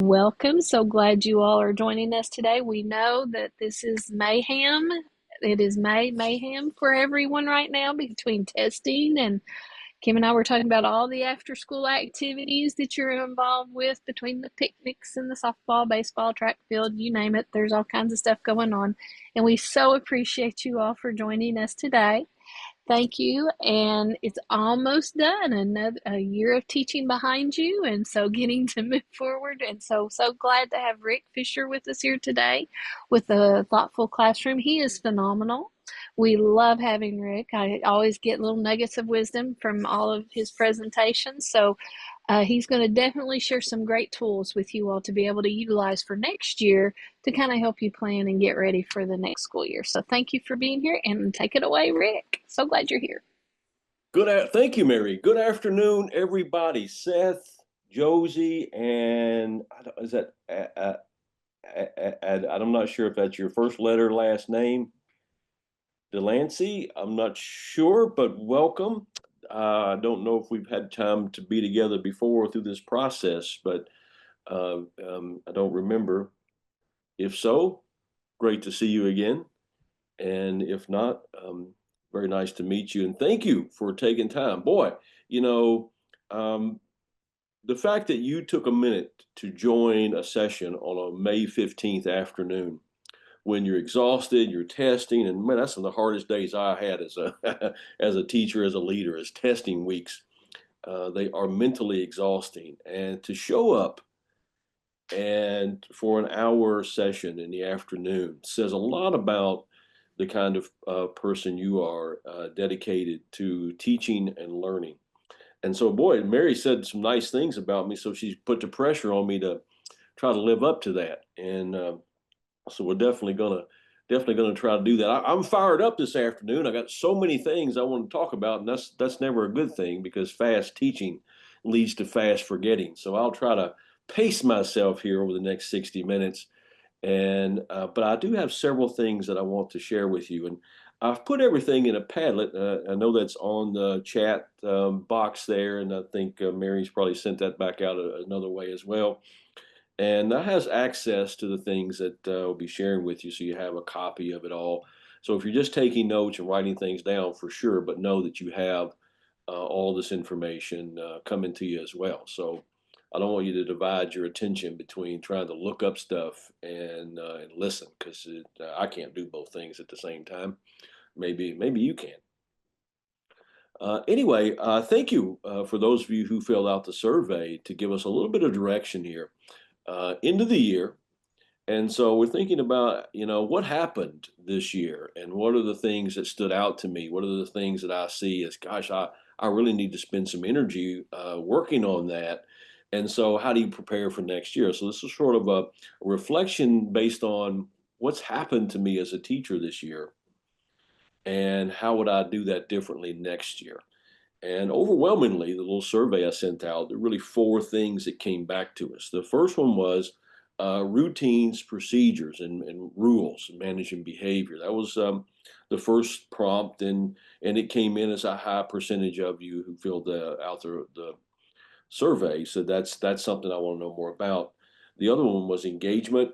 Welcome. So glad you all are joining us today. We know that this is mayhem. It is mayhem for everyone right now between testing and Kim and I were talking about all the after school activities that you're involved with between the picnics and the softball, baseball, track field, you name it. There's all kinds of stuff going on. And we so appreciate you all for joining us today. Thank you. And it's almost done. Another a year of teaching behind you, and so getting to move forward. And so glad to have Rick Fisher with us here today with the Thoughtful Classroom. He is phenomenal. We love having Rick. I always get little nuggets of wisdom from all of his presentations. So he's going to definitely share some great tools with you all to be able to utilize for next year to kind of help you plan and get ready for the next school year. So thank you for being here and take it away, Rick. So glad you're here. Thank you, Mary. Good afternoon, everybody. Seth, Josie, and is that? I'm not sure if that's your first letter, last name, Delancey. I'm not sure, but welcome. I don't know if we've had time to be together before through this process, but I don't remember. If so, great to see you again. And if not, very nice to meet you. And thank you for taking time. Boy, you know, um, the fact that you took a minute to join a session on a May 15th afternoon when you're exhausted, you're testing, and man, that's one of the hardest days I had as a as a teacher, as a leader, as testing weeks. They are mentally exhausting, and to show up and for an hour session in the afternoon says a lot about the kind of person you are, dedicated to teaching and learning. And so, boy, Mary said some nice things about me, so she's put the pressure on me to try to live up to that. And so we're definitely gonna try to do that. I'm fired up this afternoon. I got so many things I want to talk about, and that's never a good thing because fast teaching leads to fast forgetting. So I'll try to pace myself here over the next 60 minutes. And but I do have several things that I want to share with you, and I've put everything in a Padlet. I know that's on the chat box there, and I think Mary's probably sent that back out another way as well. And that has access to the things that I'll be sharing with you, so you have a copy of it all. So if you're just taking notes and writing things down, for sure, but know that you have all this information coming to you as well. So I don't want you to divide your attention between trying to look up stuff and listen, because I can't do both things at the same time. Maybe you can. Anyway, thank you for those of you who filled out the survey to give us a little bit of direction here into the year. And so we're thinking about, what happened this year and what are the things that stood out to me? What are the things that I see as, gosh, I really need to spend some energy working on that. And so how do you prepare for next year? So this is sort of a reflection based on what's happened to me as a teacher this year and how would I do that differently next year? And overwhelmingly, the little survey I sent out, there are really four things that came back to us. The first one was routines, procedures, and rules, managing behavior. That was the first prompt, and it came in as a high percentage of you who filled out the survey. So that's something I want to know more about. The other one was engagement.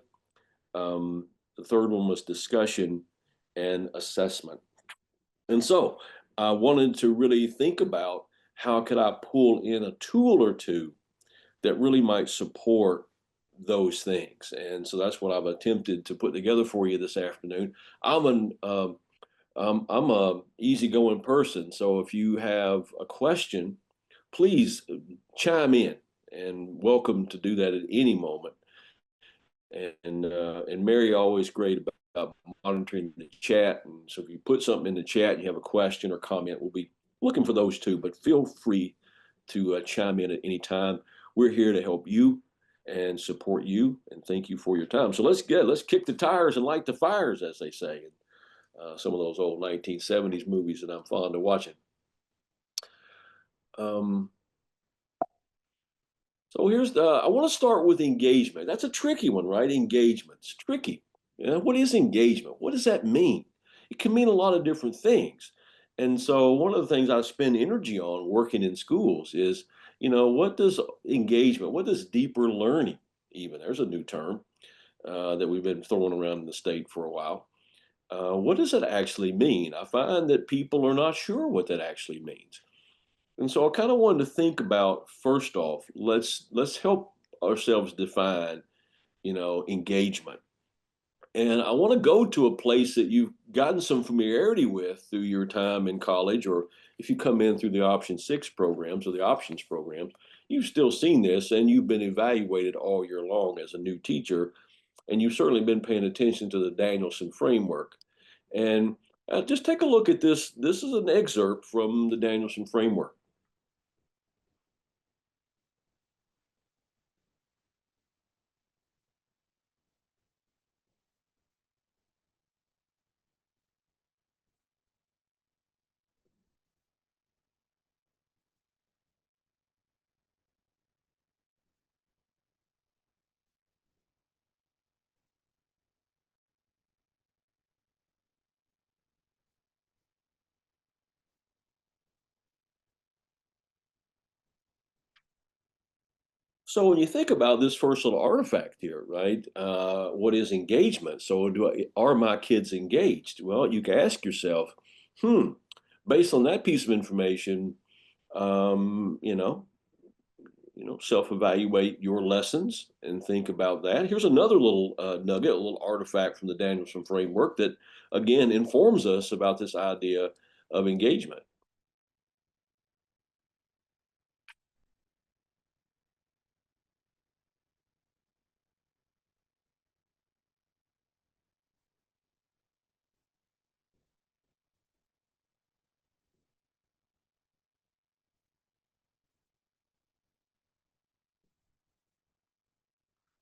The third one was discussion and assessment. And so I wanted to really think about how could I pull in a tool or two that really might support those things. And so that's what I've attempted to put together for you this afternoon. I'm a easygoing person, so if you have a question, please chime in, and welcome to do that at any moment. And Mary always great about monitoring the chat. And so if you put something in the chat and you have a question or comment, we'll be looking for those too. But feel free to chime in at any time. We're here to help you and support you. And thank you for your time. So let's kick the tires and light the fires, as they say. Some of those old 1970s movies that I'm fond of watching. So I want to start with engagement. That's a tricky one, right? Engagement. It's tricky. What is engagement? What does that mean? It can mean a lot of different things. And so one of the things I spend energy on working in schools is, what does engagement, what does deeper learning even. There's a new term that we've been throwing around in the state for a while. What does it actually mean? I find that people are not sure what that actually means. And so I kind of wanted to think about, first off, let's help ourselves define, engagement. And I want to go to a place that you've gotten some familiarity with through your time in college, or if you come in through the Option 6 programs or the options programs, you've still seen this and you've been evaluated all year long as a new teacher, and you've certainly been paying attention to the Danielson framework. And just take a look at this. This is an excerpt from the Danielson framework. So when you think about this first little artifact here, right? What is engagement? So are my kids engaged? Well, you can ask yourself, hmm, based on that piece of information, um, you know, self-evaluate your lessons and think about that. Here's another little nugget, a little artifact from the Danielson framework that again informs us about this idea of engagement.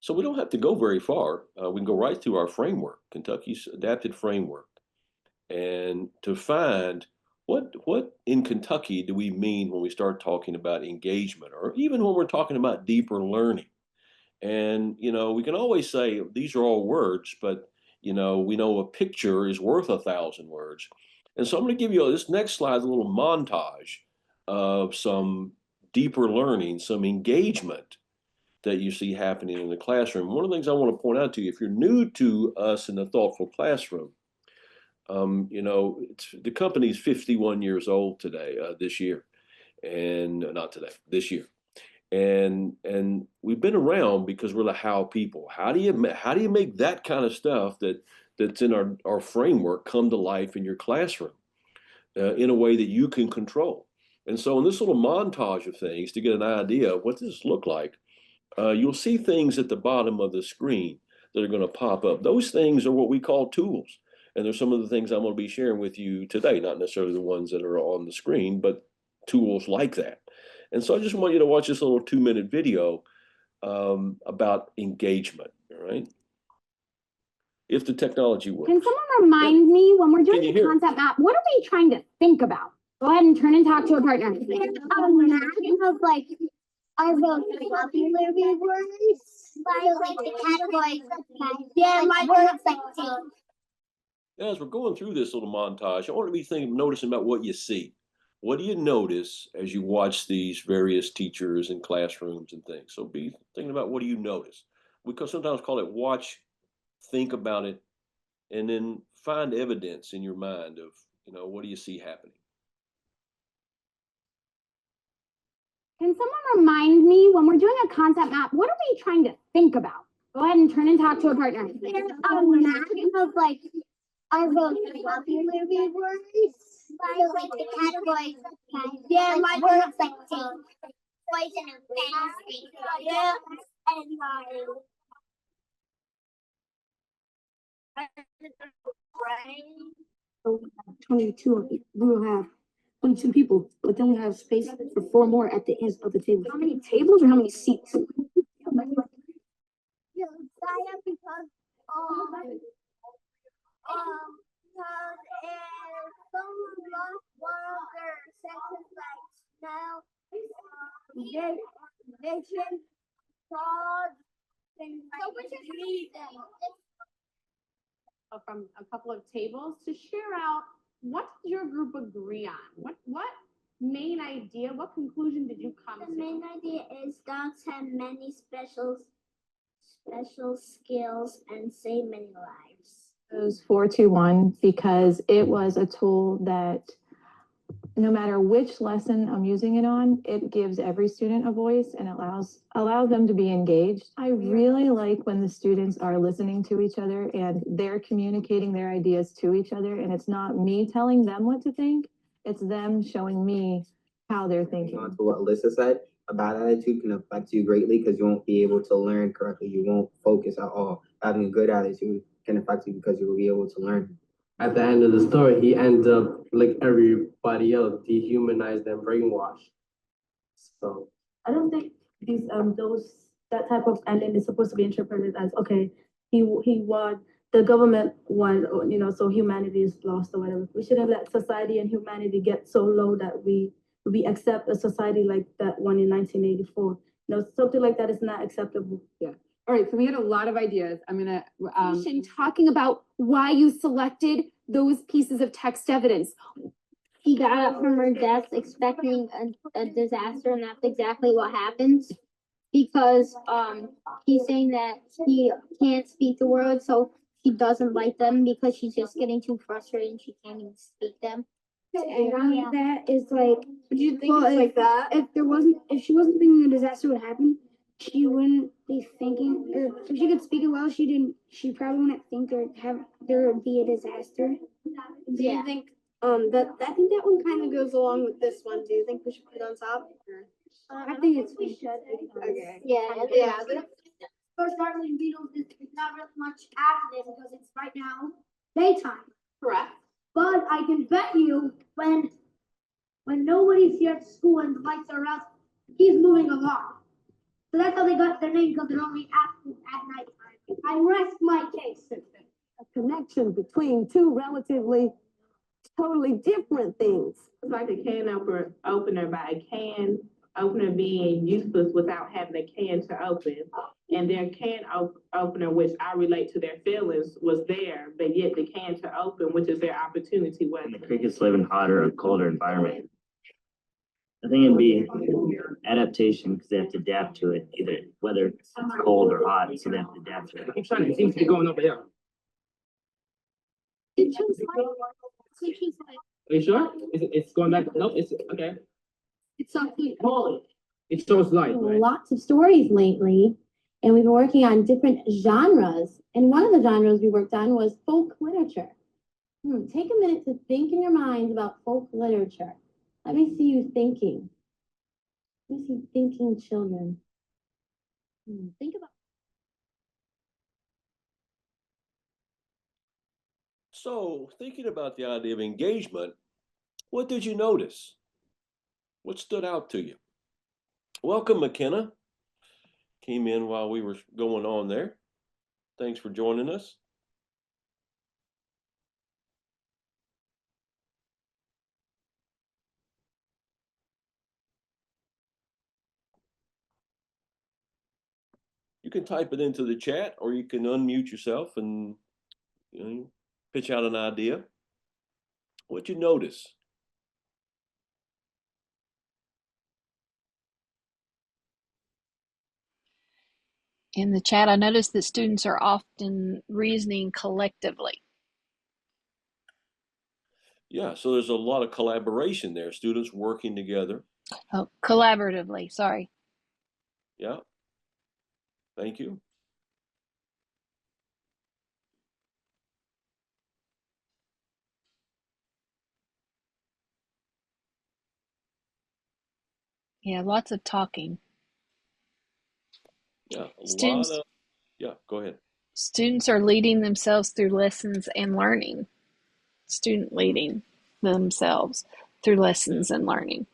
So we don't have to go very far. We can go right through our framework, Kentucky's adapted framework, and to find what in Kentucky do we mean when we start talking about engagement, or even when we're talking about deeper learning. And we can always say these are all words, but we know a picture is worth 1,000 words. And so I'm going to give you this next slide, a little montage of some deeper learning, some engagement that you see happening in the classroom. One of the things I want to point out to you, if you're new to us in the Thoughtful Classroom, the company's 51 years old today, this year, and not today, this year, and we've been around because we're the how people. How do you make that kind of stuff that's in our framework come to life in your classroom in a way that you can control? And so, in this little montage of things, to get an idea of what does this look like, you'll see things at the bottom of the screen that are going to pop up. Those things are what we call tools. And there's some of the things I'm going to be sharing with you today, not necessarily the ones that are on the screen, but tools like that. And so I just want you to watch this little 2-minute video about engagement, all right? If the technology works. Can someone remind me when we're doing the concept map, what are we trying to think about? Go ahead and turn and talk to a partner. Of like our vocabulary words, like the categories. Yeah, my words like As we're going through this little montage, I want to be noticing about what you see. What do you notice as you watch these various teachers and classrooms and things? So be thinking about what do you notice. We could sometimes call it watch, think about it, and then find evidence in your mind of, what do you see happening? Can someone remind me when we're doing a concept map, what are we trying to think about? Go ahead and turn and talk to a partner. Of like our vocabulary words, like the categories. Yeah, my words like poison and fantasy. Yeah, and 22. We will have 22 people, but then we have space for 4 more at the end of the table. How many tables or how many seats? Because if someone lost one of their sections, like smell, vision, fraud, things like that. From a couple of tables to share out what did your group agree on? What main idea, what conclusion did you come to? The main idea is dogs have many special special skills and save many lives. It was 421 because it was a tool that no matter which lesson I'm using it on, it gives every student a voice and allows them to be engaged. I really like when the students are listening to each other and they're communicating their ideas to each other, and it's not me telling them what to think, it's them showing me how they're thinking. On to what Alyssa said, a bad attitude can affect you greatly because you won't be able to learn correctly. You won't focus at all. Having a good attitude can affect you because you will be able to learn. At the end of the story, he ends up like everybody else, dehumanized and brainwashed. So I don't think these that type of ending is supposed to be interpreted as okay, he won, the government won, or, so humanity is lost or whatever. We shouldn't let society and humanity get so low that we accept a society like that one in 1984. Something like that is not acceptable. Yeah. All right, so we had a lot of ideas. I'm gonna talking about why you selected those pieces of text evidence. She got up from her desk expecting a disaster, and that's exactly what happens. Because he's saying that he can't speak the words, so she doesn't like them because she's just getting too frustrated and she can't even speak them. And that is like, Would you think it's like that? If she wasn't thinking a disaster would happen, she wouldn't be thinking, or if she could speak it well, she probably wouldn't think there would be a disaster. Do you think I think that one kind of goes along with this one. Do you think we should put it on top? I think we should. Okay. Yeah. First Darling Beatles is not really much after this because it's right now daytime. Correct. But I can bet you when nobody's here at school and the lights are out, he's moving along. So that's how they got their name, because they're only at nighttime. I rest my case. A connection between two relatively totally different things. It's like a can opener by a can opener being useless without having a can to open. And their can opener, which I relate to their feelings, was there, but yet the can to open, which is their opportunity, was. And the crickets live in hotter or colder environment. I think it'd be adaptation because they have to adapt to it, either whether it's cold or hot, so they have to adapt to it. I'm trying to seems to be going over here. Are you sure? It's going back? No, it's okay. It's something. It shows light, right? Lots of stories lately, and we've been working on different genres. And one of the genres we worked on was folk literature. Take a minute to think in your minds about folk literature. Let me see you thinking. Let me see thinking children. Think about. So, thinking about the idea of engagement, what did you notice? What stood out to you? Welcome, McKenna. Came in while we were going on there. Thanks for joining us. You can type it into the chat, or you can unmute yourself and pitch out an idea. What'd you notice? In the chat, I noticed that students are often reasoning collectively. Yeah, so there's a lot of collaboration there, students working together. Oh, collaboratively, sorry. Yeah, thank you. Yeah, lots of talking. Yeah, Students, yeah, go ahead. Students are leading themselves through lessons and learning. Student leading themselves through lessons and learning.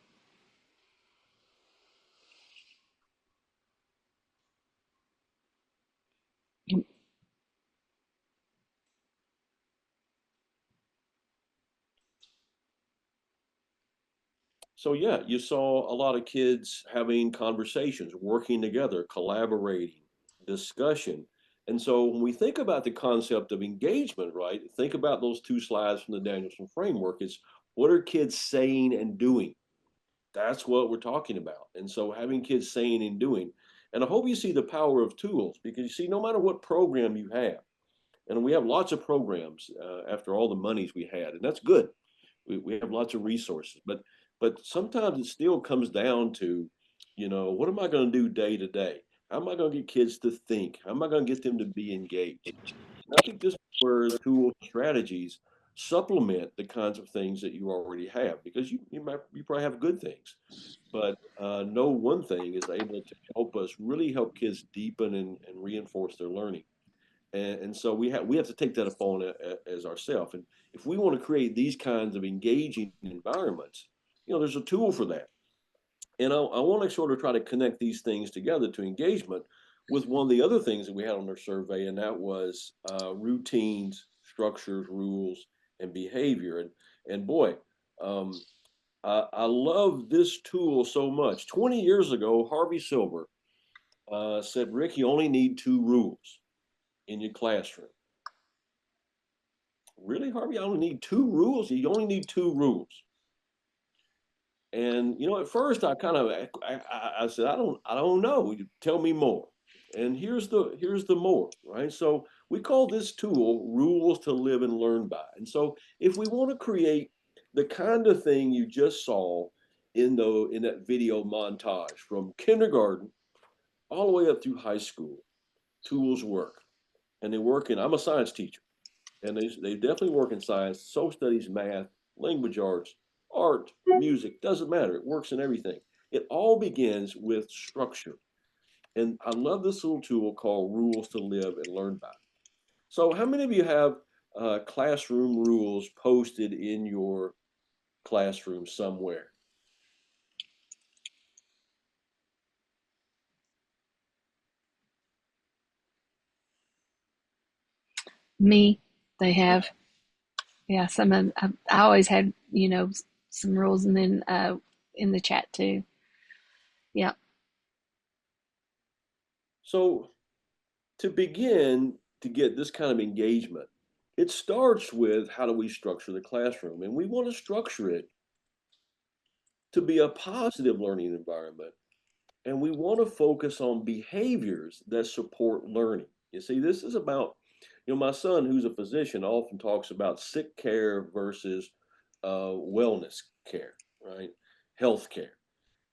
So yeah, you saw a lot of kids having conversations, working together, collaborating, discussion. And so when we think about the concept of engagement, right, think about those two slides from the Danielson framework. It's what are kids saying and doing? That's what we're talking about. And so having kids saying and doing. And I hope you see the power of tools, because you see, no matter what program you have, and we have lots of programs after all the monies we had, and that's good. We have lots of resources, but sometimes it still comes down to, what am I going to do day to day? How am I going to get kids to think? How am I going to get them to be engaged? And I think this is where tools, strategies supplement the kinds of things that you already have, because you probably have good things, but no one thing is able to help us really help kids deepen and reinforce their learning. And so we have to take that upon as ourselves. And if we want to create these kinds of engaging environments, there's a tool for that. And I want to sort of try to connect these things together to engagement with one of the other things that we had on our survey, and that was routines, structures, rules, and behavior. And boy, I love this tool so much. 20 years ago, Harvey Silver said, "Rick, you only need 2 rules in your classroom." Really, Harvey? I only need 2 rules? You only need 2 rules. And at first I kind of I said, I don't know. Tell me more. And here's the more, right? So we call this tool rules to live and learn by. And so if we want to create the kind of thing you just saw in that video montage from kindergarten all the way up through high school, tools work. And they work I'm a science teacher. And they definitely work in science, social studies, math, language arts, art, music, doesn't matter. It works in everything. It all begins with structure. And I love this little tool called Rules to Live and Learn By. So how many of you have classroom rules posted in your classroom somewhere? Me, they have. Yeah, some of I always had, some rules, and then in the chat too. Yeah. So to begin to get this kind of engagement, it starts with, how do we structure the classroom? And we want to structure it to be a positive learning environment. And we want to focus on behaviors that support learning. You see, this is about, my son, who's a physician, often talks about sick care versus wellness care, right? Health care.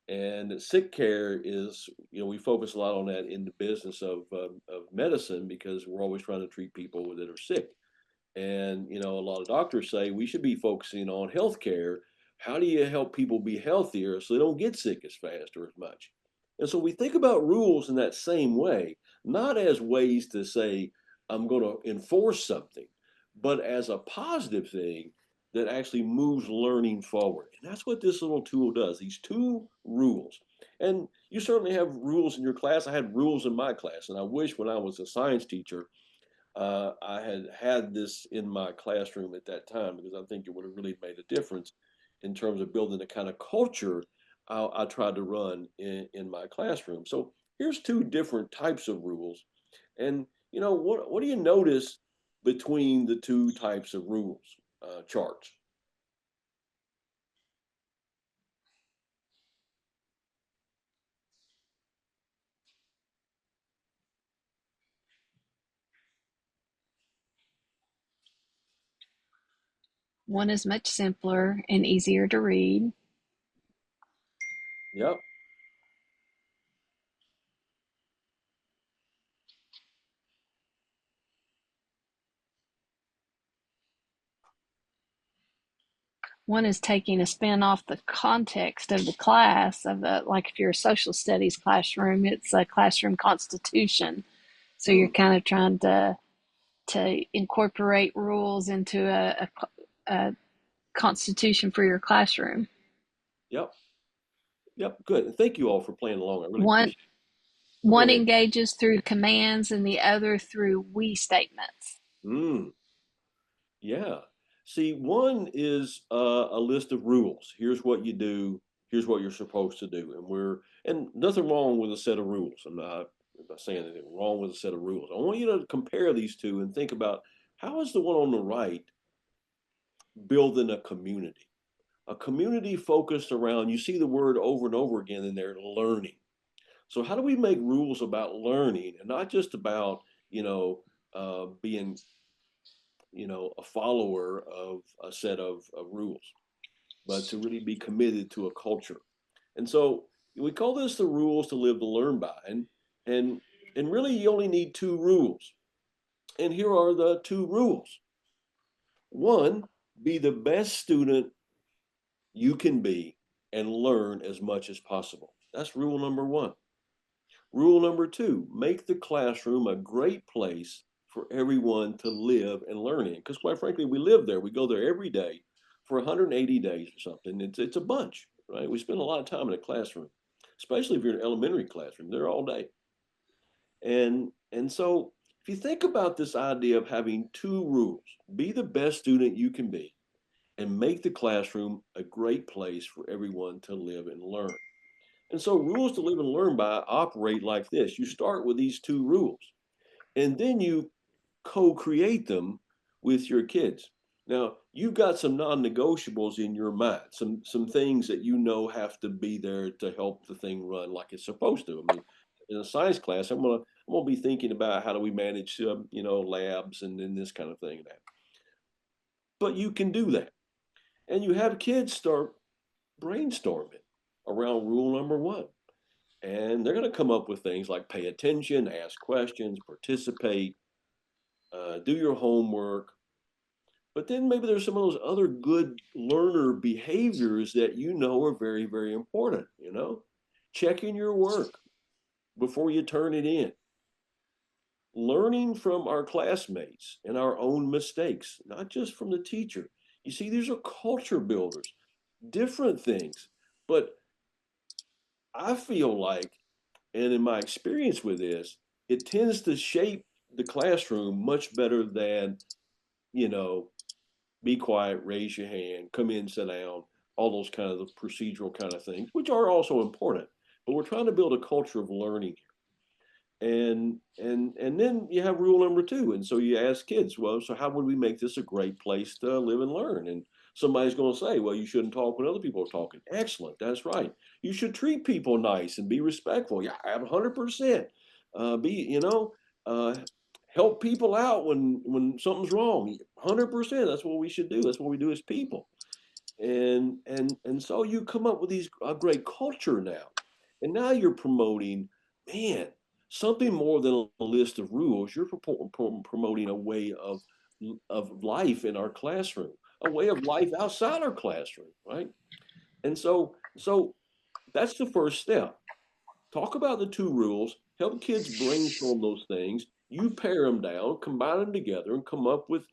And sick care is, we focus a lot on that in the business of medicine, because we're always trying to treat people that are sick. And, a lot of doctors say we should be focusing on healthcare. How do you help people be healthier so they don't get sick as fast or as much? And so we think about rules in that same way, not as ways to say, I'm going to enforce something, but as a positive thing that actually moves learning forward. And that's what this little tool does, these 2 rules. And you certainly have rules in your class. I had rules in my class, and I wish when I was a science teacher, I had this in my classroom at that time, because I think it would have really made a difference in terms of building the kind of culture I tried to run in my classroom. So here's 2 different types of rules. And what do you notice between the 2 types of rules charts? One is much simpler and easier to read. Yep. One is taking a spin off the context of the class, like if you're a social studies classroom, it's a classroom constitution. So you're kind of trying to incorporate rules into a constitution for your classroom. Yep. Yep. Good. And thank you all for playing along. I really One appreciate it. Go one ahead. engages through commands and the other through we statements. Yeah. See, one is a list of rules. Here's what you do. Here's what you're supposed to do. And nothing wrong with a set of rules. I'm not saying anything wrong with a set of rules. I want you to compare these 2 and think about, how is the one on the right building a community? A community focused around, you see the word over and over again in there, learning. So how do we make rules about learning and not just about, being, a follower of a set of rules, but to really be committed to a culture? And so we call this the rules to live to learn by. And and really you only need two rules. And here are the two rules. One, be the best student you can be and learn as much as possible. That's rule number one. Rule number two, make the classroom a great place for everyone to live and learn in. Because quite frankly, we live there. We go there every day for 180 days or something. It's a bunch, right? We spend a lot of time in a classroom, especially if you're in an elementary classroom. They're all day. And so if you think about this idea of having two rules, be the best student you can be and make the classroom a great place for everyone to live and learn. And so rules to live and learn by operate like this. You start with these two rules, and then you co-create them with your kids. Now, you've got some non-negotiables in your mind, some things that have to be there to help the thing run like it's supposed to. I mean, in a science class, I'm gonna be thinking about how do we manage, labs and this kind of thing. But you can do that, and you have kids start brainstorming around rule number one. And they're going to come up with things like pay attention, ask questions, participate, do your homework. But then maybe there's some of those other good learner behaviors that are very, very important, checking your work before you turn it in, learning from our classmates and our own mistakes, not just from the teacher. You see, these are culture builders, different things. But I feel like, and in my experience with this, it tends to shape the classroom much better than, you know, be quiet, raise your hand, come in, sit down, all those kind of procedural kind of things, which are also important. But we're trying to build a culture of learning here. And then you have rule number two. And so you ask kids, well, so how would we make this a great place to live and learn? And somebody's going to say, well, you shouldn't talk when other people are talking. Excellent. That's right. You should treat people nice and be respectful. Yeah, I have 100%. Be, help people out when something's wrong. 100%. That's what we should do. That's what we do as people. And so you come up with these a great culture now. And now you're promoting, man, something more than a list of rules. You're promoting a way of life in our classroom, a way of life outside our classroom, right? And so that's the first step. Talk about the two rules, help kids brainstorm those things. You pare them down, combine them together, and come up with,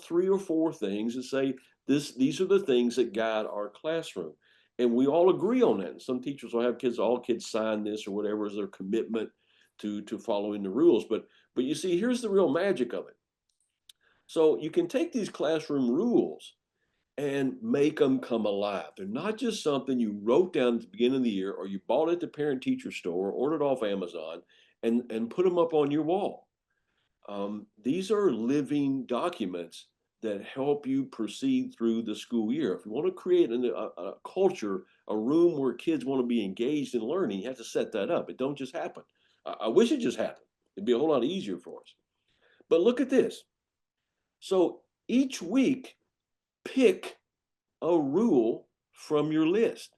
three or four things and say, these are the things that guide our classroom. And we all agree on that. And some teachers will have all kids sign this or whatever is their commitment to following the rules. But you see, here's the real magic of it. So you can take these classroom rules and make them come alive. They're not just something you wrote down at the beginning of the year or you bought at the parent teacher store, ordered off Amazon, and put them up on your wall. These are living documents that help you proceed through the school year. If you want to create a culture, a room where kids want to be engaged in learning, you have to set that up. It don't just happen. I wish it just happened. It'd be a whole lot easier for us. But look at this. So each week, pick a rule from your list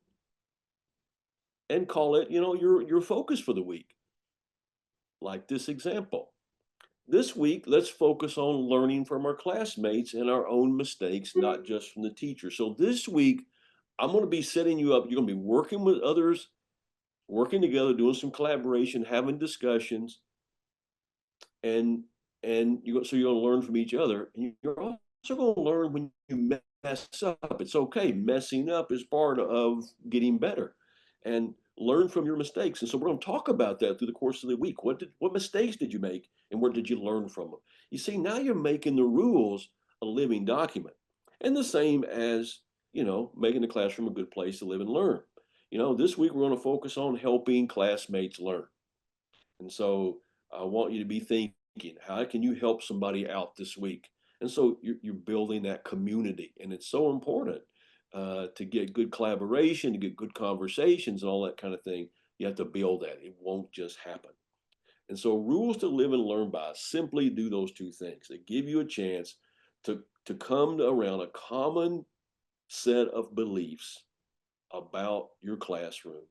and call it, your focus for the week. Like this example. This week, let's focus on learning from our classmates and our own mistakes, not just from the teacher. So this week, I'm going to be setting you up. You're going to be working with others, working together, doing some collaboration, having discussions, and so you're going to learn from each other. And you're also going to learn when you mess up. It's okay. Messing up is part of getting better, and learn from your mistakes. And so we're going to talk about that through the course of the week. What mistakes did you make, and where did you learn from them? You see, now you're making the rules a living document, and the same as making the classroom a good place to live and learn. This week we're going to focus on helping classmates learn. And so I want you to be thinking, how can you help somebody out this week? And so you're building that community. And it's so important to get good collaboration, to get good conversations and all that kind of thing You have to build that. It won't just happen. And so rules to live and learn by simply do those two things. They give you a chance to come around a common set of beliefs about your classroom.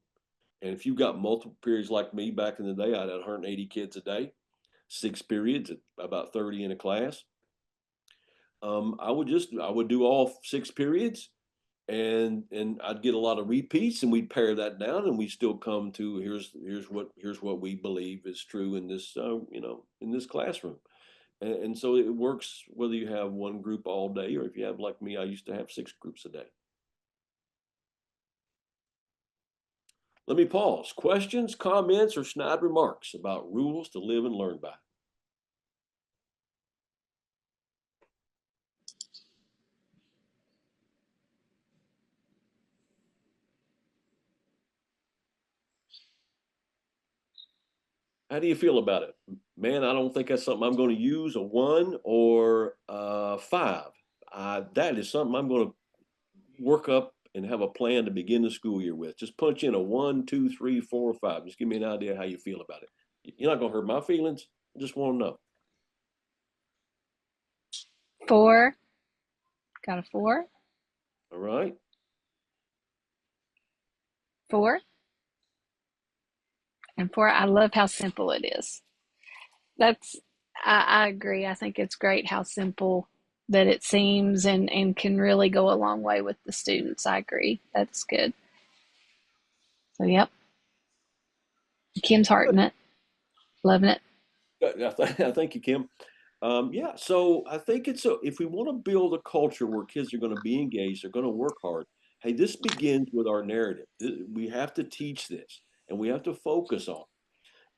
And if you've got multiple periods like me back in the day, I had 180 kids a day, 6 periods, about 30 in a class. I would do all 6 periods, and I'd get a lot of repeats, and we'd pare that down, and we still come to here's what we believe is true in this in this classroom. And so it works whether you have one group all day, or if you have, like me, I used to have 6 groups a day. Let me pause. Questions, comments, or snide remarks about rules to live and learn by? How do you feel about it? Man, I don't think that's something I'm going to use, a 1 or a 5. That is something I'm going to work up and have a plan to begin the school year with. Just punch in a 1, 2, 3, 4, 5. Just give me an idea how you feel about it. You're not going to hurt my feelings. I just want to know. 4. Got a 4. All right. 4. And 4, I love how simple it is. I agree. I think it's great how simple that it seems and can really go a long way with the students. I agree. That's good. So, yep. Kim's hearting it, loving it. Thank you, Kim. Yeah, so I think if we want to build a culture where kids are going to be engaged, they're going to work hard. Hey, this begins with our narrative. We have to teach this, and we have to focus on it.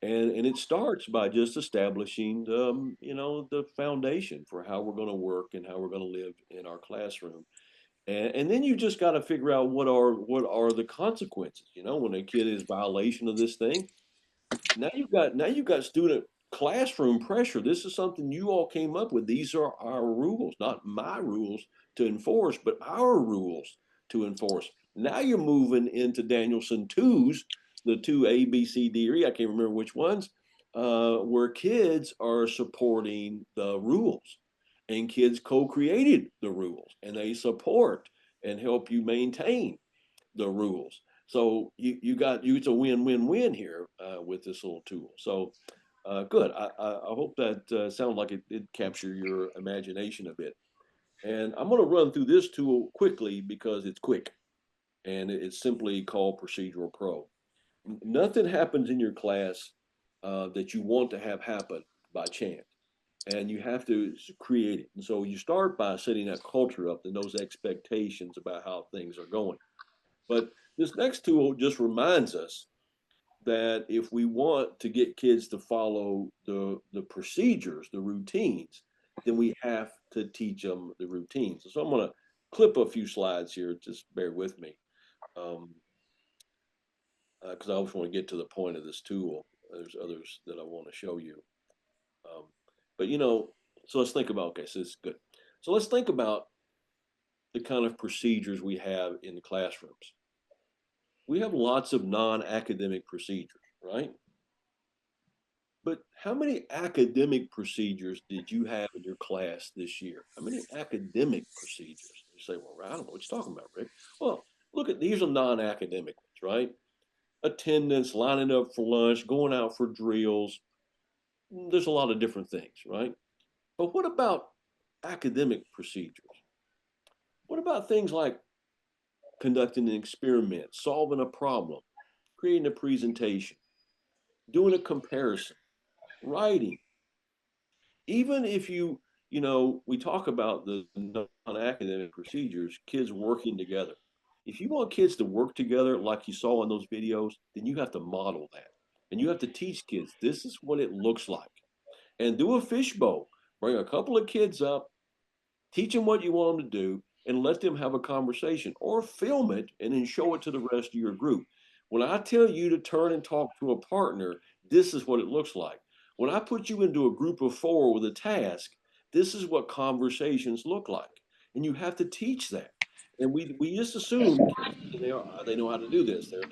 And it starts by just establishing the foundation for how we're going to work and how we're going to live in our classroom. And then you just got to figure out what are the consequences. When a kid is violation of this thing, now you've got student classroom pressure. This is something you all came up with. These are our rules, not my rules to enforce, but our rules to enforce. Now you're moving into Danielson 2's, the 2 A, B, C, D, or E, I can't remember which ones, where kids are supporting the rules, and kids co-created the rules, and they support and help you maintain the rules. So it's a win-win-win here with this little tool. So good. I hope that sounds like it captured your imagination a bit. And I'm going to run through this tool quickly because it's quick, and it's simply called Procedural Pro. Nothing happens in your class that you want to have happen by chance, and you have to create it. And so you start by setting that culture up and those expectations about how things are going. But this next tool just reminds us that if we want to get kids to follow the procedures, the routines, then we have to teach them the routines. So I'm going to clip a few slides here. Just bear with me, because I always want to get to the point of this tool. There's others that I want to show you. But so let's think about, okay, so this is good. So let's think about the kind of procedures we have in the classrooms. We have lots of non-academic procedures, right? But how many academic procedures did you have in your class this year? How many academic procedures? You say, well, I don't know what you're talking about, Rick. Well, look at these are non-academic ones, right? Attendance, lining up for lunch, going out for drills. There's a lot of different things, right? But what about academic procedures? What about things like conducting an experiment, solving a problem, creating a presentation, doing a comparison, writing? Even if we talk about the non-academic procedures, kids working together. If you want kids to work together like you saw in those videos, then you have to model that. And you have to teach kids, this is what it looks like. And do a fishbowl. Bring a couple of kids up, teach them what you want them to do, and let them have a conversation, or film it and then show it to the rest of your group. When I tell you to turn and talk to a partner, this is what it looks like. When I put you into a group of 4 with a task, this is what conversations look like. And you have to teach that. And we just assume they know how to do this. They're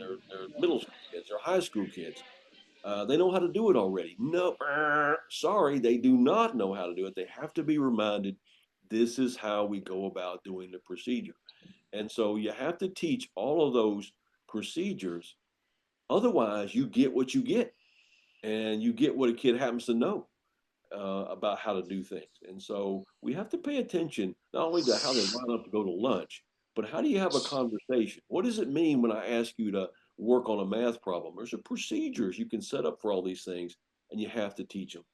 middle school kids, they're high school kids. They know how to do it already. No, sorry, they do not know how to do it. They have to be reminded this is how we go about doing the procedure. And so you have to teach all of those procedures. Otherwise, you get what you get, and you get what a kid happens to know about how to do things. And so we have to pay attention not only to how they line up to go to lunch, but how do you have a conversation? What does it mean when I ask you to work on a math problem? There's a procedures you can set up for all these things, and you have to teach them.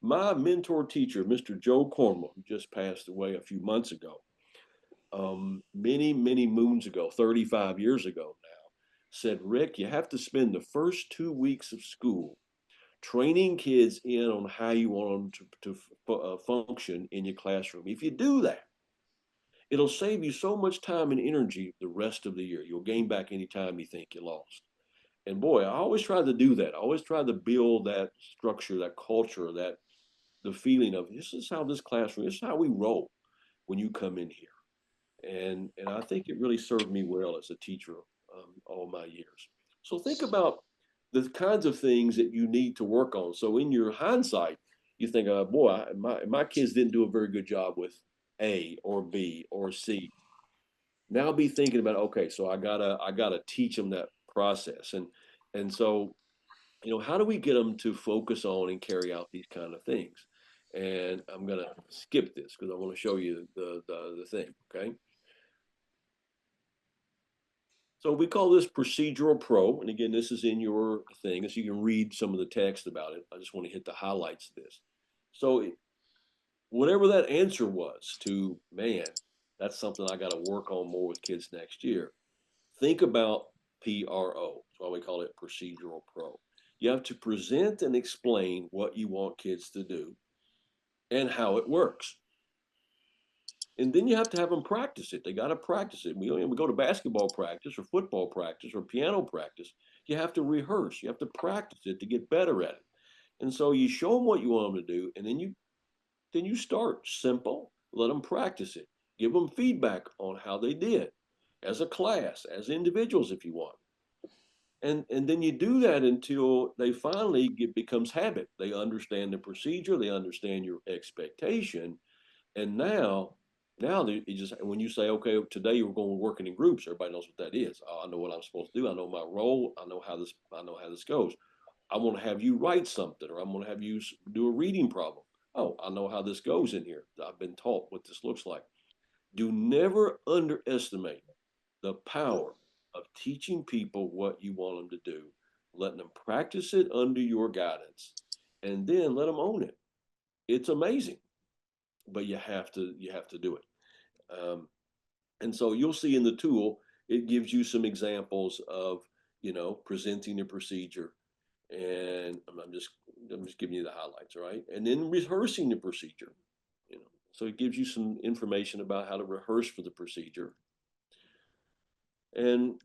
My mentor teacher, Mr. Joe Cornwell, who just passed away a few months ago, many moons ago, 35 years ago now, said, Rick, you have to spend the first 2 weeks of school training kids in on how you want them to function in your classroom. If you do that, it'll save you so much time and energy the rest of the year. You'll gain back any time you think you lost. And boy, I always try to do that. I always try to build that structure, that culture, that the feeling of this is how this classroom, this is how we roll when you come in here. And I think it really served me well as a teacher all my years. So think about the kinds of things that you need to work on. So in your hindsight, you think, boy, my kids didn't do a very good job with A or B or C. Now be thinking about, okay, so I gotta teach them that process. And so, how do we get them to focus on and carry out these kind of things? And I'm gonna skip this because I want to show you the thing, okay? So we call this procedural pro. And again, this is in your thing, so you can read some of the text about it. I just want to hit the highlights of this. So whatever that answer was to, man, that's something I got to work on more with kids next year. Think about PRO. That's why we call it procedural pro. You have to present and explain what you want kids to do and how it works. And then you have to have them practice it. They got to practice it. We go to basketball practice or football practice or piano practice. You have to rehearse. You have to practice it to get better at it. And so you show them what you want them to do, and then you start simple. Let them practice it. Give them feedback on how they did, as a class, as individuals, if you want. And then you do that until they finally becomes habit. They understand the procedure. They understand your expectation, and now you just when you say, okay, today we're going to working in groups, everybody knows what that is. Oh, I know what I'm supposed to do. I know my role. I know how this goes. I want to have you write something, or I'm going to have you do a reading problem. Oh, I know how this goes in here. I've been taught what this looks like. Do never underestimate the power of teaching people what you want them to do, letting them practice it under your guidance, and then let them own it. It's amazing, but you have to do it. And so you'll see in the tool, it gives you some examples of, presenting a procedure. And I'm just giving you the highlights, right? And then rehearsing the procedure, So it gives you some information about how to rehearse for the procedure. And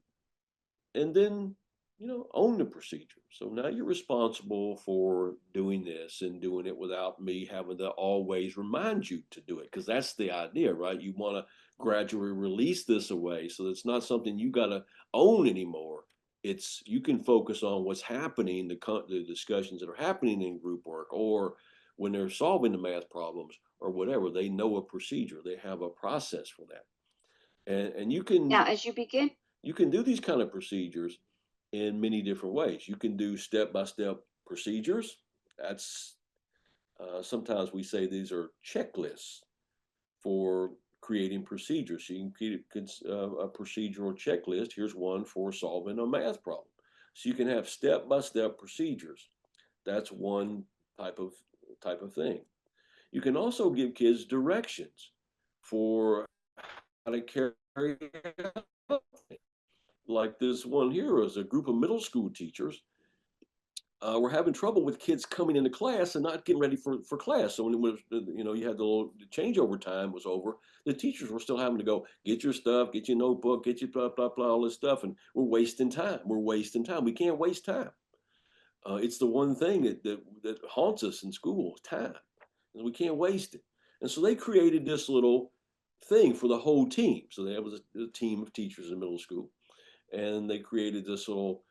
then own the procedure. So now you're responsible for doing this and doing it without me having to always remind you to do it, because that's the idea, right? You want to gradually release this away so it's not something you got to own anymore. It's you can focus on what's happening, the discussions that are happening in group work, or when they're solving the math problems or whatever. They know a procedure, they have a process for that. And you can Now, as you begin, you can do these kind of procedures in many different ways. You can do step-by-step procedures. That's sometimes we say these are checklists for creating procedures. So you can create a procedural checklist. Here's one for solving a math problem. So you can have step-by-step procedures. That's one type of thing. You can also give kids directions for how to carry out. Like this one here is a group of middle school teachers. Were having trouble with kids coming into class and not getting ready for class. So when it was, you had the changeover time was over, the teachers were still having to go get your stuff, get your notebook, get your blah blah blah, all this stuff, and we're wasting time. We can't waste time. It's the one thing that haunts us in school: time. And we can't waste it. And so they created this little thing for the whole team. So there was a team of teachers in middle school, and they created this little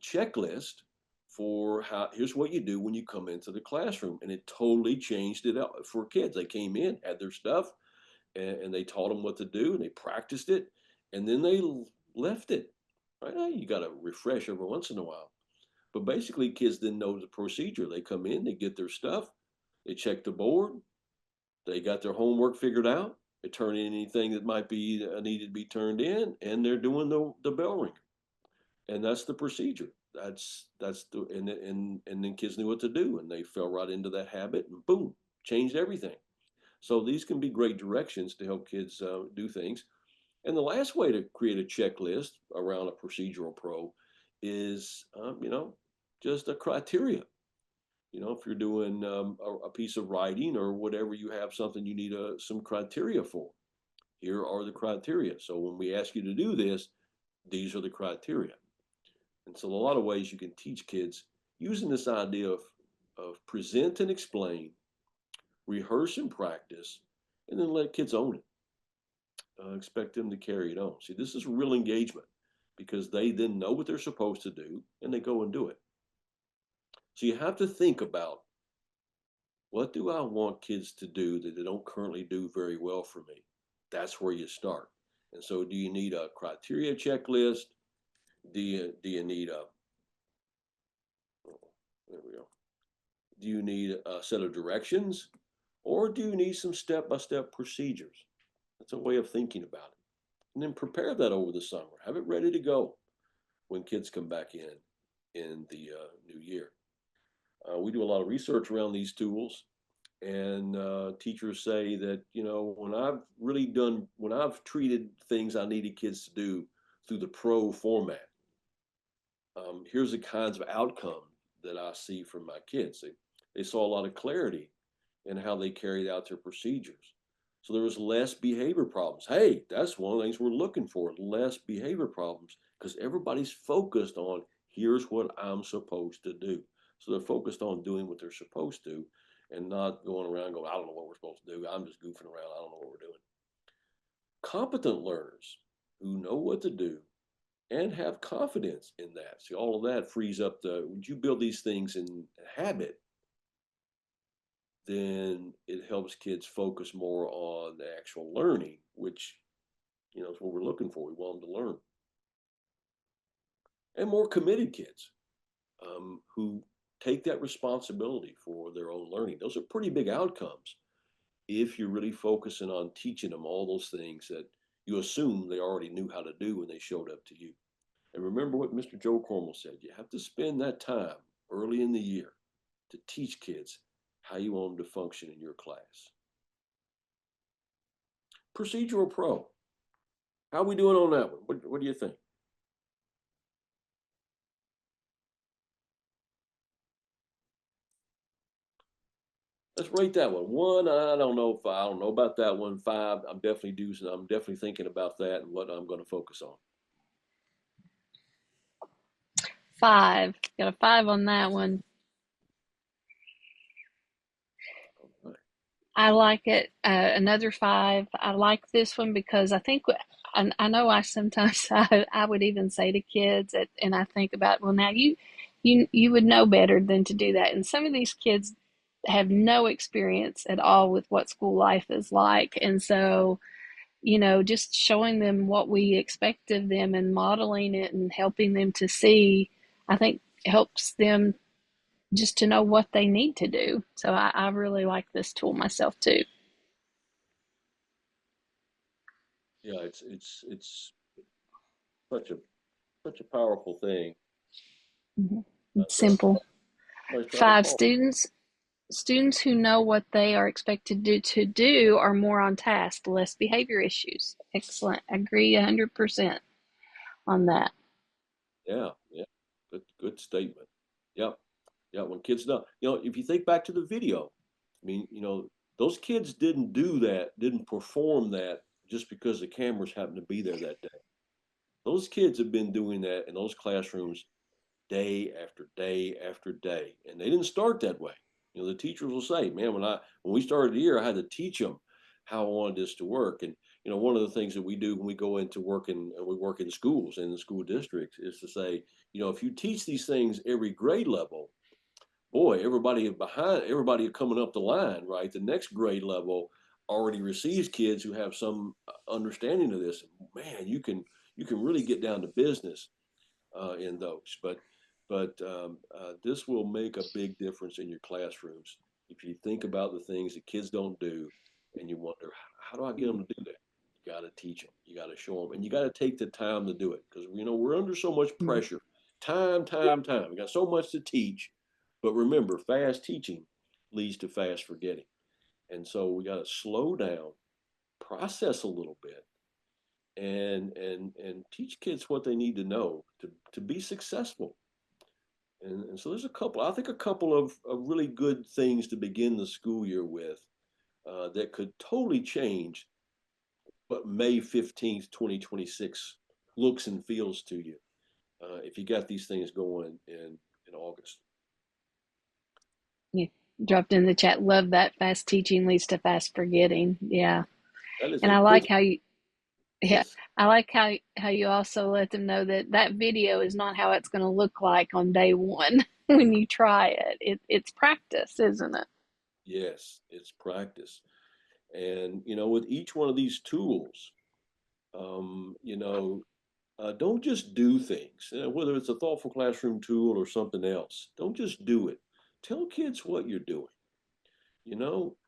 checklist for how, here's what you do when you come into the classroom. And it totally changed it out for kids. They came in, had their stuff, and they taught them what to do, and they practiced it, and then they left it. Right now, you got to refresh every once in a while. But basically, kids didn't know the procedure. They come in, they get their stuff, they check the board, they got their homework figured out, they turn in anything that might be needed to be turned in, and they're doing the bell ring. And that's the procedure. That's the and then kids knew what to do, and they fell right into that habit, and boom, changed everything. So these can be great directions to help kids do things. And the last way to create a checklist around a procedural pro is, just a criteria. If you're doing a piece of writing or whatever, you have something you need some criteria for. Here are the criteria. So when we ask you to do this, these are the criteria. And so a lot of ways you can teach kids using this idea of present and explain, rehearse and practice, and then let kids own it. Expect them to carry it on. See, this is real engagement because they then know what they're supposed to do and they go and do it. So you have to think about, what do I want kids to do that they don't currently do very well for me? That's where you start. And so do you need a criteria checklist? Do you need there we go. Do you need a set of directions, or do you need some step-by-step procedures? That's a way of thinking about it. And then prepare that over the summer. Have it ready to go when kids come back in the new year. We do a lot of research around these tools, and teachers say that, when I've treated things I needed kids to do through the pro format, here's the kinds of outcome that I see from my kids. They saw a lot of clarity in how they carried out their procedures. So there was less behavior problems. Hey, that's one of the things we're looking for, less behavior problems, because everybody's focused on, here's what I'm supposed to do. So they're focused on doing what they're supposed to and not going around going, I don't know what we're supposed to do. I'm just goofing around. I don't know what we're doing. Competent learners who know what to do and have confidence in that. See, all of that frees up would you build these things in habit, then it helps kids focus more on the actual learning, which, is what we're looking for. We want them to learn. And more committed kids who take that responsibility for their own learning. Those are pretty big outcomes if you're really focusing on teaching them all those things that you assume they already knew how to do when they showed up to you. And remember what Mr. Joe Cornwell said, you have to spend that time early in the year to teach kids how you want them to function in your class. Procedural pro. How are we doing on that one? What do you think? Let's rate that one. 1, I don't know about that one. 5, I'm definitely thinking about that and what I'm going to focus on. 5. Got a 5 on that one. I like it. Another 5. I like this one because I think, I know I sometimes I would even say to kids and I think about, well, now you would know better than to do that. And some of these kids have no experience at all with what school life is like. And so, just showing them what we expect of them and modeling it and helping them to see, I think helps them just to know what they need to do. So I really like this tool myself too. Yeah, it's such a powerful thing. Mm-hmm. It's simple. 5, students who know what they are expected to do are more on task, less behavior issues. Excellent. Agree 100% on that. Yeah. Good statement. Yep. Yeah, when kids know, if you think back to the video, I mean, those kids didn't perform that just because the cameras happened to be there that day. Those kids have been doing that in those classrooms day after day after day, and they didn't start that way. The teachers will say, man, when we started the year, I had to teach them how I wanted this to work. And one of the things that we do when we go into we work in schools and in school districts is to say, if you teach these things every grade level, boy, everybody coming up the line, right? The next grade level already receives kids who have some understanding of this. Man, you can really get down to business in those. But this will make a big difference in your classrooms if you think about the things that kids don't do, and you wonder, how do I get them to do that? You got to teach them. You got to show them, and you got to take the time to do it, because we're under so much pressure. Time. We got so much to teach, but remember, fast teaching leads to fast forgetting, and so we got to slow down, process a little bit, and teach kids what they need to know to be successful. And so there's I think a couple of really good things to begin the school year with that could totally change what May 15th, 2026 looks and feels to you if you got these things going in August. You dropped in the chat, love that fast teaching leads to fast forgetting. Yeah. That is And a I good. like how you, yeah, Yes. I like how you also let them know that that video is not how it's going to look like on day one when you try it. It's practice, isn't it? Yes, it's practice. And, with each one of these tools, don't just do things, whether it's a thoughtful classroom tool or something else. Don't just do it. Tell kids what you're doing.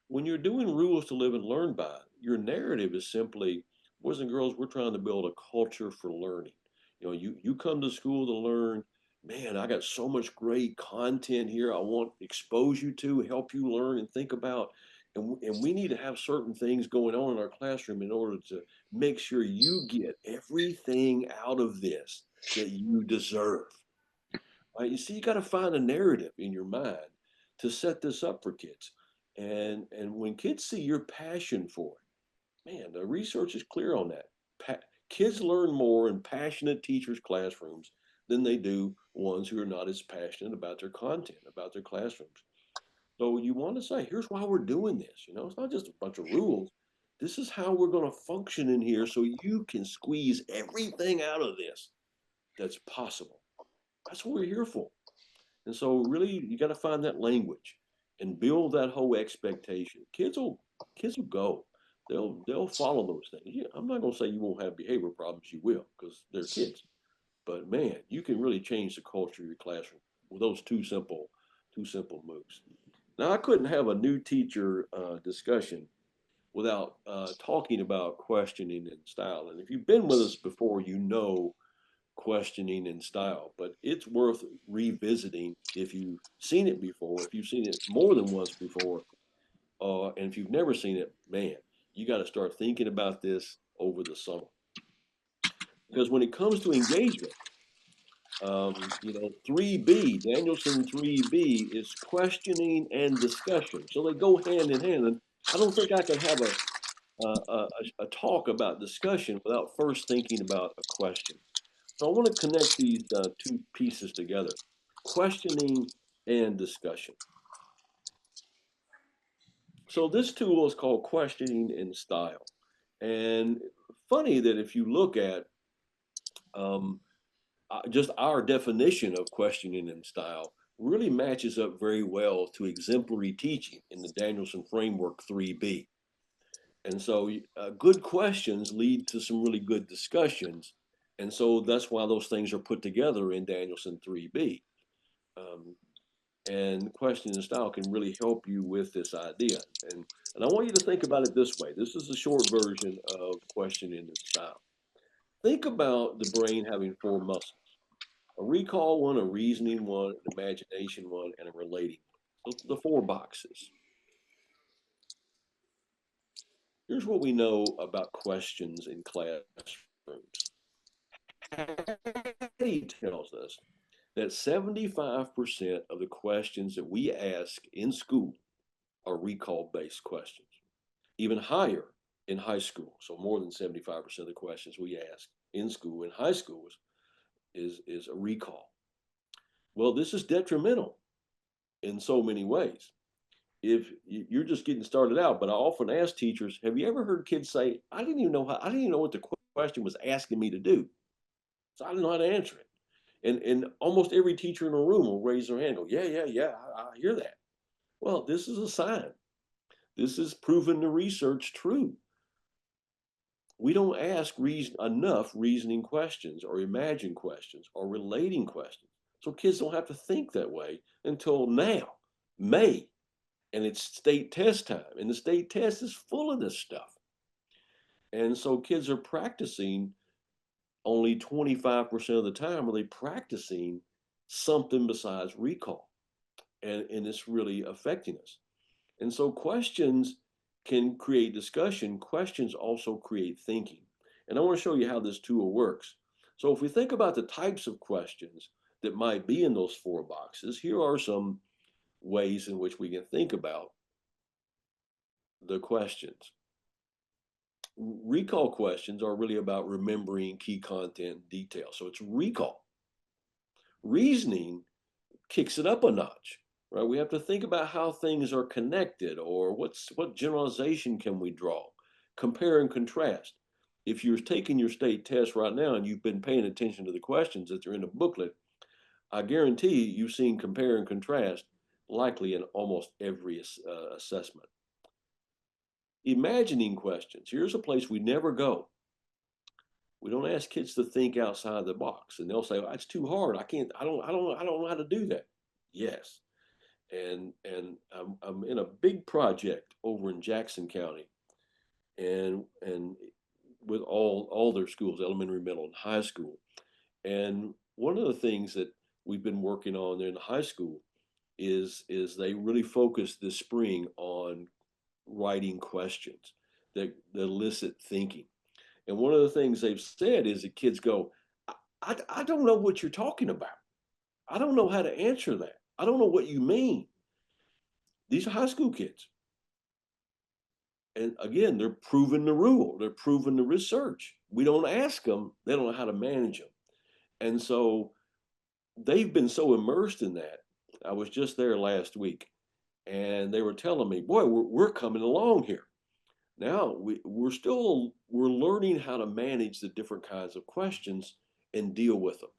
When you're doing rules to live and learn by, your narrative is simply, boys and girls, we're trying to build a culture for learning. You come to school to learn. Man, I got so much great content here. I want to expose you to, help you learn and think about. And we need to have certain things going on in our classroom in order to make sure you get everything out of this that you deserve. Right? You see, you got to find a narrative in your mind to set this up for kids. And when kids see your passion for it, man, the research is clear on that. Kids learn more in passionate teachers' classrooms than they do ones who are not as passionate about their content, about their classrooms. So you want to say, here's why we're doing this. It's not just a bunch of rules. This is how we're going to function in here so you can squeeze everything out of this that's possible. That's what we're here for. And so really you got to find that language and build that whole expectation. Kids will go. They'll follow those things. Yeah, I'm not going to say you won't have behavior problems. You will, because they're kids. But man, you can really change the culture of your classroom with those two simple moves. Now, I couldn't have a new teacher discussion without talking about questioning and style. And if you've been with us before, questioning and style, but it's worth revisiting if you've seen it before, if you've seen it more than once before, and if you've never seen it, man, you got to start thinking about this over the summer. Because when it comes to engagement, 3B, Danielson 3B is questioning and discussion. So they go hand in hand. And I don't think I can have a talk about discussion without first thinking about a question. So I want to connect these two pieces together, questioning and discussion. So this tool is called questioning in style. And funny that if you look at just our definition of questioning in style really matches up very well to exemplary teaching in the Danielson Framework 3B. And so good questions lead to some really good discussions. And so that's why those things are put together in Danielson 3B. And questioning style can really help you with this idea. And I want you to think about it this way. This is a short version of questioning and style. Think about the brain having four muscles: a recall one, a reasoning one, an imagination one, and a relating one. So the four boxes. Here's what we know about questions in classrooms. Hattie tells us that 75% of the questions that we ask in school are recall-based questions. Even higher in high school. So more than 75% of the questions we ask in school, in high schools, is a recall. Well, this is detrimental in so many ways. if you're just getting started out. But I often ask teachers, have you ever heard kids say, I didn't even know what the question was asking me to do. So I didn't know how to answer it. And almost every teacher in the room will raise their hand and go, yeah, I hear that. Well, this is a sign. This is proven the research true. We don't ask enough reasoning questions or imagine questions or relating questions. So kids don't have to think that way until now, May, and it's state test time. And the state test is full of this stuff. And so kids are practicing only 25% of the time are they practicing something besides recall. And it's really affecting us. And so questions can create discussion. Questions also create thinking. And I want to show you how this tool works. So if we think about the types of questions that might be in those 4 boxes, here are some ways in which we can think about the questions. Recall questions are really about remembering key content details. So it's recall. Reasoning kicks it up a notch, right? We have to think about how things are connected, or what generalization can we draw, compare and contrast. If you're taking your state test right now and you've been paying attention to the questions that are in the booklet, I guarantee you've seen compare and contrast likely in almost every assessment. Imagining questions. Here's a place we never go. We don't ask kids to think outside the box, and they'll say, well, "It's too hard. I can't. I don't know how to do that." Yes, and I'm in a big project over in Jackson County, and with all their schools, elementary, middle, and high school. And one of the things that we've been working on there in the high school is they really focus this spring on writing questions that elicit thinking. And one of the things they've said is that kids go, I don't know what you're talking about. I don't know how to answer that. I don't know what you mean. These are high school kids. And again, they're proving the rule. They're proving the research. We don't ask them. They don't know how to manage them. And so they've been so immersed in that. I was just there last week, and they were telling me, boy, we're coming along here. Now we're learning how to manage the different kinds of questions and deal with them.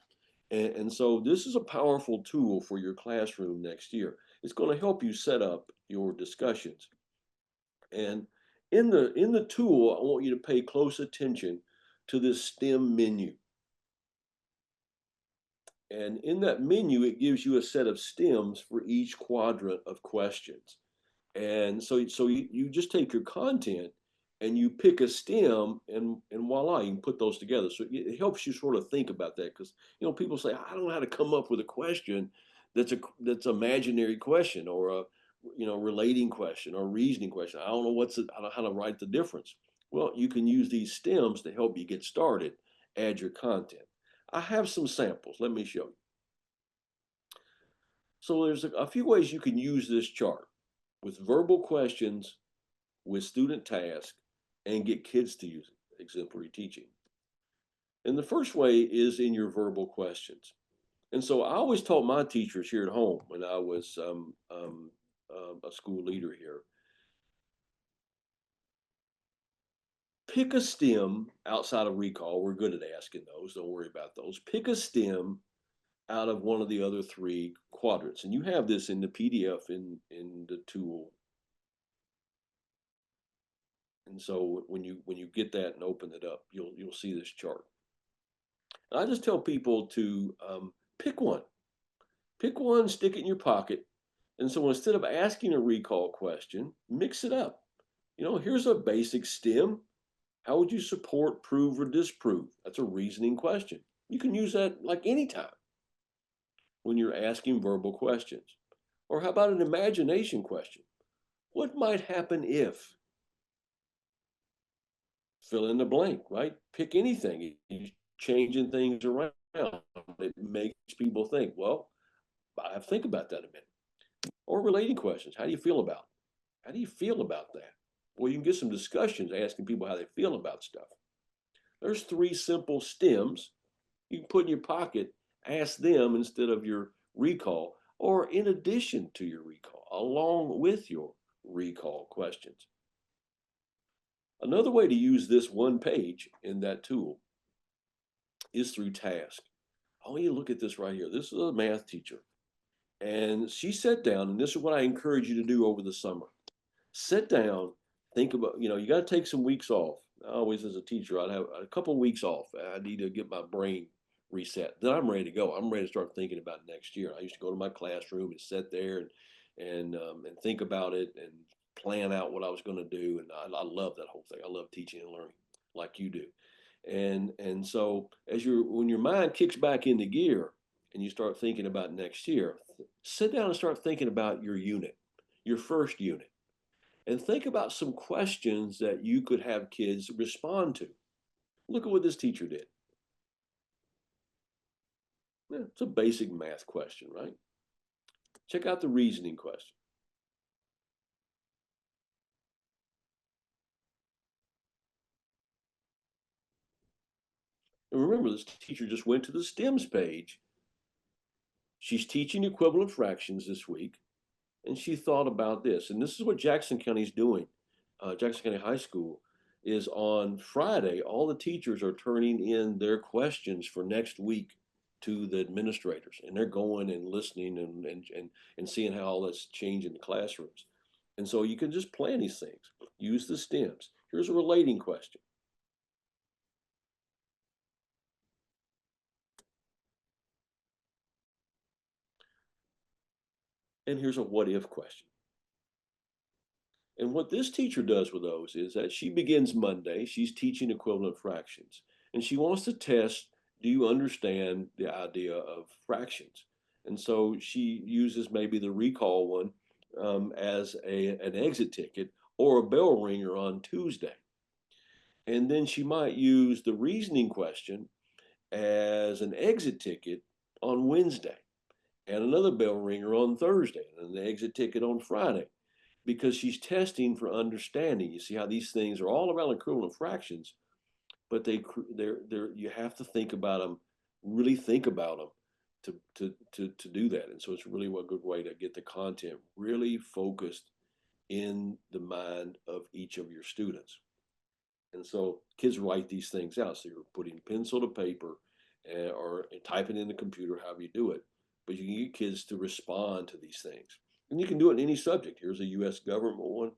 And so this is a powerful tool for your classroom next year. It's going to help you set up your discussions. And in the tool, I want you to pay close attention to this STEM menu. And in that menu, it gives you a set of stems for each quadrant of questions. And so you just take your content and you pick a stem, and voila, you can put those together. So it helps you sort of think about that, because people say, I don't know how to come up with a question that's imaginary question, or a relating question or reasoning question. I don't know how to write the difference. Well, you can use these stems to help you get started, add your content. I have some samples. Let me show you. So there's a few ways you can use this chart with verbal questions, with student tasks, and get kids to use it, exemplary teaching. And the first way is in your verbal questions. And so I always taught my teachers here at home when I was a school leader here, pick a stem outside of recall. We're good at asking those. Don't worry about those. Pick a stem out of one of the other 3 quadrants. And you have this in the PDF in the tool. And so when you get that and open it up, you'll see this chart. And I just tell people to pick one, stick it in your pocket. And so instead of asking a recall question, mix it up. Here's a basic stem. How would you support, prove, or disprove? That's a reasoning question. You can use that like anytime when you're asking verbal questions. Or how about an imagination question? What might happen if? Fill in the blank, right? Pick anything. You're changing things around. It makes people think, well, I have to think about that a minute. Or relating questions. How do you feel about it? How do you feel about that? Well, you can get some discussions asking people how they feel about stuff. There's 3 simple stems you can put in your pocket. Ask them instead of your recall, or in addition to your recall, along with your recall questions. Another way to use this one page in that tool is through task. I want you to look at this right here. This is a math teacher. And she sat down, and this is what I encourage you to do over the summer. Sit down, think about, you got to take some weeks off. I always, as a teacher, I'd have a couple of weeks off. I need to get my brain reset. Then I'm ready to go. I'm ready to start thinking about next year. I used to go to my classroom and sit there and think about it and plan out what I was going to do. And I love that whole thing. I love teaching and learning like you do. And so when your mind kicks back into gear and you start thinking about next year, sit down and start thinking about your unit, your first unit, and think about some questions that you could have kids respond to. Look at what this teacher did. Yeah, it's a basic math question, right? Check out the reasoning question. And remember, this teacher just went to the STEMS page. She's teaching equivalent fractions this week, and she thought about this. And this is what Jackson County is doing. Jackson County High School is on Friday. All the teachers are turning in their questions for next week to the administrators, and they're going and listening and seeing how all that's changing the classrooms. And so you can just plan these things. Use the STEMs. Here's a relating question. And here's a what if question. And what this teacher does with those is that she begins Monday, she's teaching equivalent fractions, and she wants to test, do you understand the idea of fractions? And so she uses maybe the recall one as an exit ticket or a bell ringer on Tuesday. And then she might use the reasoning question as an exit ticket on Wednesday, and another bell ringer on Thursday, and an exit ticket on Friday, because she's testing for understanding. You see how these things are all around equivalent fractions, but they're you have to think about them, really think about them to do that. And so it's really a good way to get the content really focused in the mind of each of your students. And so kids write these things out. So you're putting pencil to paper or typing in the computer, however you do it. But you can get kids to respond to these things. And you can do it in any subject. Here's a U.S. government one.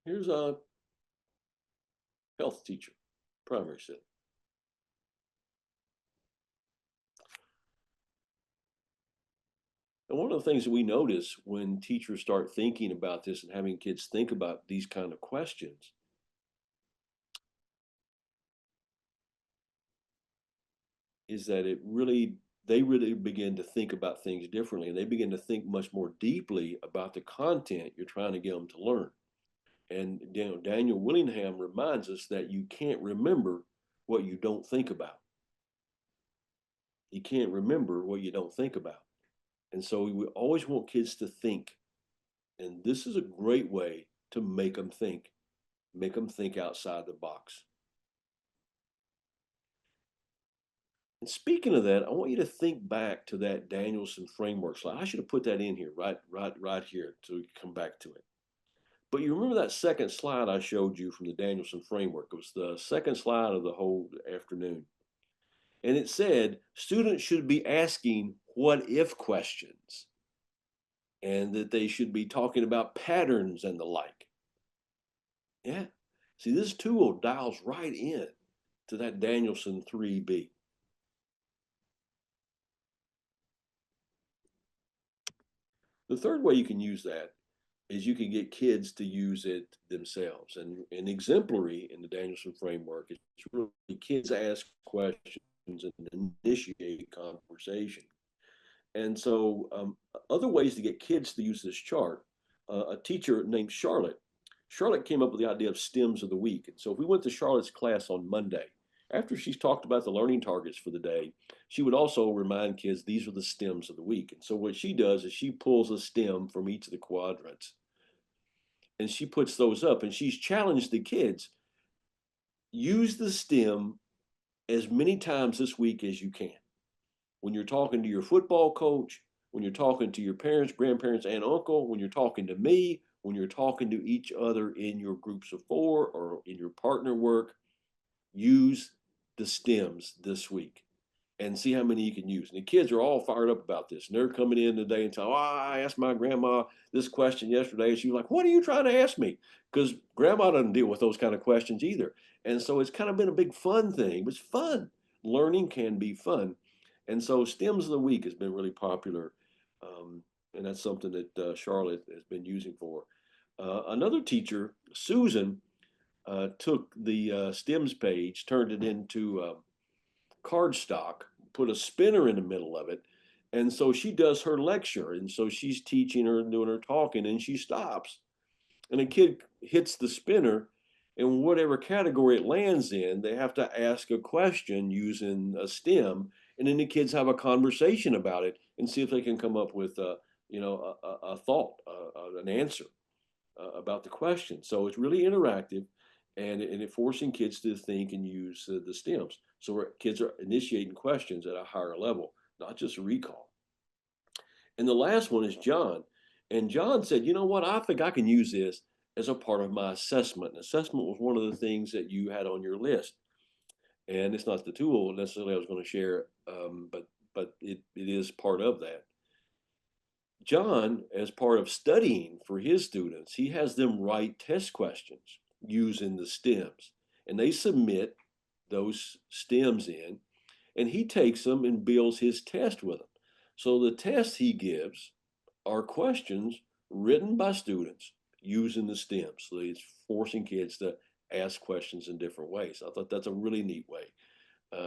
Here's a health teacher, primary setting. And one of the things that we notice when teachers start thinking about this and having kids think about these kind of questions is that they really begin to think about things differently, and they begin to think much more deeply about the content you're trying to get them to learn. And Daniel Willingham reminds us that you can't remember what you don't think about. You can't remember what you don't think about. And so we always want kids to think. And this is a great way to make them think outside the box. And speaking of that, I want you to think back to that Danielson framework slide. I should have put that in here right here so we can come back to it. But you remember that second slide I showed you from the Danielson framework? It was the second slide of the whole afternoon. And it said students should be asking what if questions, and that they should be talking about patterns and the like. Yeah. See, this tool dials right in to that Danielson 3B. The third way you can use that is you can get kids to use it themselves. And exemplary in the Danielson framework is really kids ask questions and initiate conversation. And so other ways to get kids to use this chart, a teacher named Charlotte came up with the idea of stems of the week. And so if we went to Charlotte's class on Monday after she's talked about the learning targets for the day, she would also remind kids these are the stems of the week. And so what she does is she pulls a stem from each of the quadrants and she puts those up, and she's challenged the kids, use the stem as many times this week as you can. When you're talking to your football coach, when you're talking to your parents, grandparents, and uncle, when you're talking to me, when you're talking to each other in your groups of 4 or in your partner work, use the stems this week and see how many you can use. And the kids are all fired up about this. And they're coming in today and telling, I asked my grandma this question yesterday. And she was like, what are you trying to ask me? Because grandma doesn't deal with those kind of questions either. And so it's kind of been a big fun thing. It's fun. Learning can be fun. And so stems of the week has been really popular. And that's something that Charlotte has been using for. Another teacher, Susan, took the stems page, turned it into cardstock, put a spinner in the middle of it. And so she does her lecture. And so she's teaching her and doing her talking, and she stops. And a kid hits the spinner, and whatever category it lands in, they have to ask a question using a stem. And then the kids have a conversation about it and see if they can come up with a thought, an answer about the question. So it's really interactive, and it forcing kids to think and use the stems. So kids are initiating questions at a higher level, not just recall. And the last one is John. And John said, you know what, I think I can use this as a part of my assessment. And assessment was one of the things that you had on your list. And it's not the tool necessarily I was going to share, but it is part of that. John, as part of studying for his students, he has them write test questions using the stems. And they submit those stems in, and he takes them and builds his test with them. So the tests he gives are questions written by students using the stems. So he's forcing kids to ask questions in different ways. I thought that's a really neat way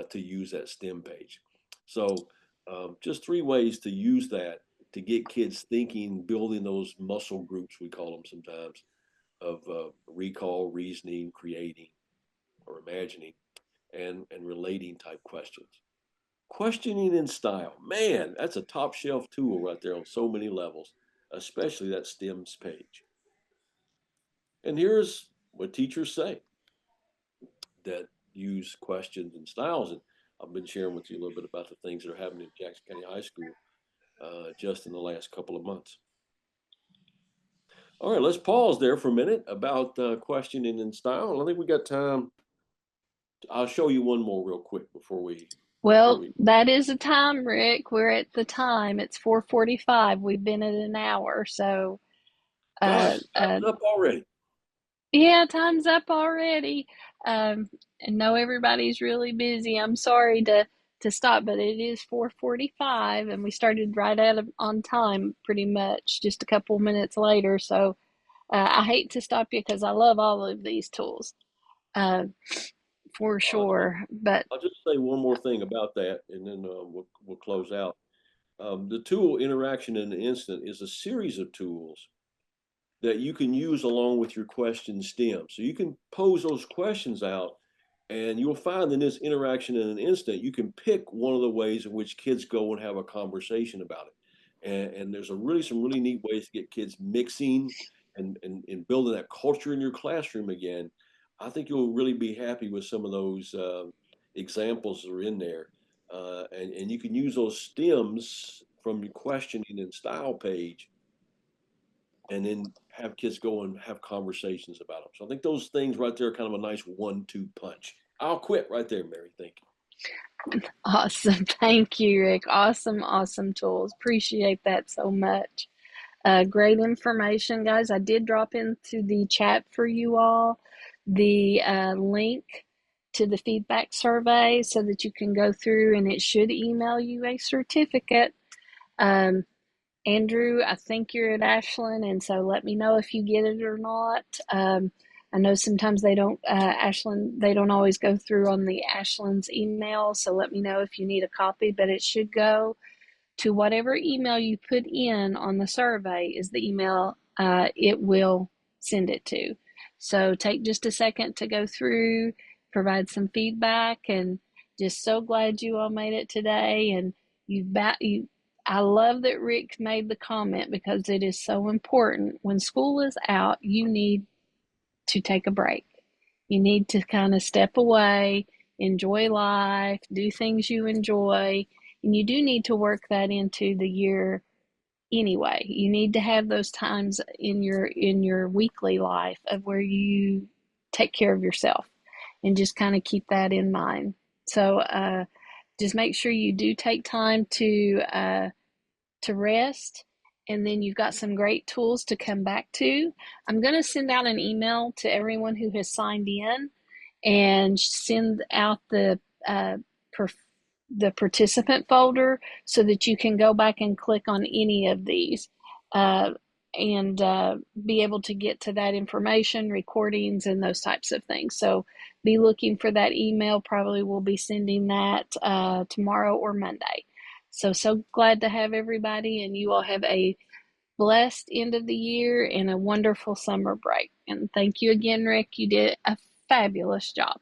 to use that STEM page. So just 3 ways to use that to get kids thinking, building those muscle groups, we call them sometimes, of recall, reasoning, creating, or imagining, and relating type questions. Questioning in style, man, that's a top shelf tool right there on so many levels, especially that STEMs page. And here's what teachers say that use questions and styles. And I've been sharing with you a little bit about the things that are happening in Jackson County High School just in the last couple of months. All right, let's pause there for a minute about questioning and style. I think we got time. I'll show you one more real quick before we. Well, that is a time, Rick. We're at the time. It's 4:45. We've been at an hour, so Gosh, time's up already. yeah, time's up already. And know everybody's really busy. I'm sorry to stop, but it is 4:45, and we started right on time, pretty much, just a couple minutes later. So I hate to stop you because I love all of these tools, for sure. But I'll just say one more thing about that, and then we'll close out. The tool interaction in an instant is a series of tools that you can use along with your question stem. So you can pose those questions out, and you'll find in this interaction in an instant, you can pick one of the ways in which kids go and have a conversation about it. And there's some really neat ways to get kids mixing and building that culture in your classroom again. I think you'll really be happy with some of those examples that are in there. And you can use those stems from your questioning and style page and then have kids go and have conversations about them. So I think those things right there are kind of a nice 1-2 punch. I'll quit right there, Mary. Thank you. awesome. Thank you, Rick. Awesome tools. Appreciate that so much. Great information, guys. I did drop into the chat for you all the link to the feedback survey so that you can go through, and it should email you a certificate. Andrew, I think you're at Ashland, and so let me know if you get it or not. I know sometimes they don't, Ashland, they don't always go through on the Ashland's email, so let me know if you need a copy, but it should go to whatever email you put in on the survey is the email it will send it to. So take just a second to go through, provide some feedback, and just so glad you all made it today. And I love that Rick made the comment, because it is so important. When school is out, you need to take a break. You need to kind of step away, enjoy life, do things you enjoy, and you do need to work that into the year anyway. You need to have those times in your weekly life of where you take care of yourself, and just kind of keep that in mind. So just make sure you do take time to rest, and then you've got some great tools to come back to. I'm going to send out an email to everyone who has signed in, and send out uh, the participant folder, so that you can go back and click on any of these, uh, and be able to get to that information, recordings, and those types of things. So be looking for that email. Probably will be sending that tomorrow or Monday. So glad to have everybody, and you all have a blessed end of the year and a wonderful summer break. And thank you again, Rick. You did a fabulous job.